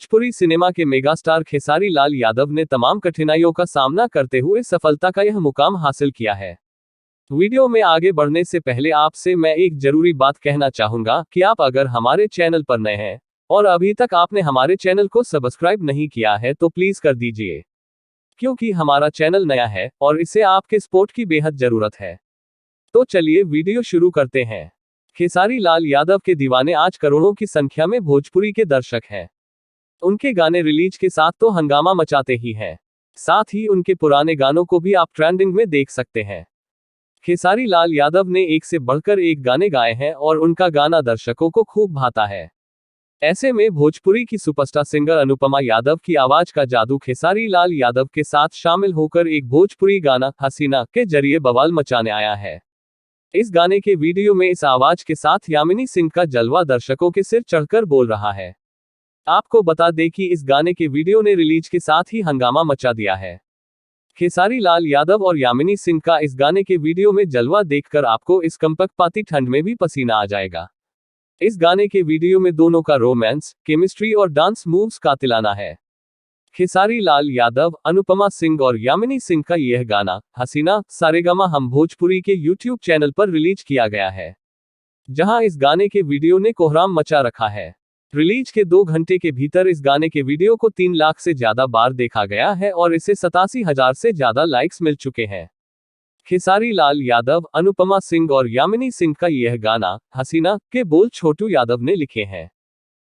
Bhojpuri cinema के megastar Khesari Lal Yadav ने तमाम कठिनाइयों का सामना करते हुए सफलता का यह मुकाम हासिल किया है। वीडियो में आगे बढ़ने से पहले आपसे मैं एक जरूरी बात कहना चाहूंगा कि आप अगर हमारे चैनल पर नए हैं और अभी तक आपने हमारे चैनल को सब्सक्राइब नहीं किया है तो प्लीज कर दीजिए, क्योंकि हमारा चैनल नया है और इसे आपके सपोर्ट की बेहद जरूरत है। तो चलिए वीडियो शुरू करते हैं। खेसारी लाल यादव के दीवाने आज करोड़ों की संख्या में भोजपुरी के दर्शक हैं। उनके गाने रिलीज के साथ तो हंगामा मचाते ही हैं, साथ ही उनके पुराने गानों को भी आप ट्रेंडिंग में देख सकते हैं। खेसारी लाल यादव ने एक से बढ़कर एक गाने गाए हैं और उनका गाना दर्शकों को खूब भाता है। ऐसे में भोजपुरी की सुपरस्टार सिंगर अनुपमा यादव की आवाज का जादू खेसारी लाल यादव के साथ शामिल होकर एक भोजपुरी गाना हसीना के जरिए बवाल मचाने आया है। इस गाने के वीडियो में इस आवाज के साथ यामिनी सिंह का जलवा दर्शकों के सिर चढ़कर बोल रहा है। आपको बता दें कि इस गाने के वीडियो ने रिलीज के साथ ही हंगामा मचा दिया है। खेसारी लाल यादव और यामिनी सिंह का इस गाने के वीडियो में जलवा देखकर आपको इस कंपकपाती ठंड में भी पसीना आ जाएगा। इस गाने के वीडियो में दोनों का रोमांस, केमिस्ट्री और डांस मूव्स कातिलाना है। खेसारी लाल यादव, अनुपमा सिंह और यामिनी सिंह का यह गाना हसीना सारेगामा हम भोजपुरी के YouTube चैनल पर रिलीज किया गया है, जहां इस गाने के वीडियो ने कोहराम मचा रखा है। रिलीज के 2 घंटे के भीतर इस गाने के वीडियो को 3 लाख से ज्यादा बार देखा गया है और इसे 87,000 से ज्यादा लाइक्स मिल चुके हैं। खेसारी लाल यादव, अनुपमा सिंह और यामिनी सिंह का यह गाना हसीना के बोल छोटू यादव ने लिखे हैं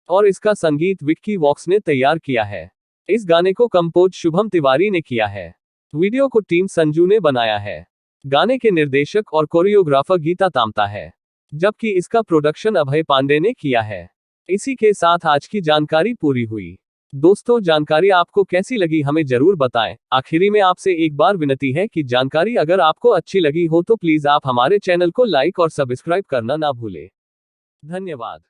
और इसका संगीत विक्की वॉक्स ने तैयार किया है। इस गाने को कंपोज शुभम तिवारी ने किया है। वीडियो को टीम संजू ने बनाया है। गाने के निर्देशक और कोरियोग्राफर गीता तामता है, जबकि इसका प्रोडक्शन अभय पांडे ने किया है। इसी के साथ आज की जानकारी पूरी हुई। दोस्तों, जानकारी आपको कैसी लगी हमें जरूर बताएं। आखिरी में आपसे एक बार विनती है कि जानकारी अगर आपको अच्छी लगी हो तो प्लीज आप हमारे चैनल को लाइक और सब्सक्राइब करना ना भूलें। धन्यवाद।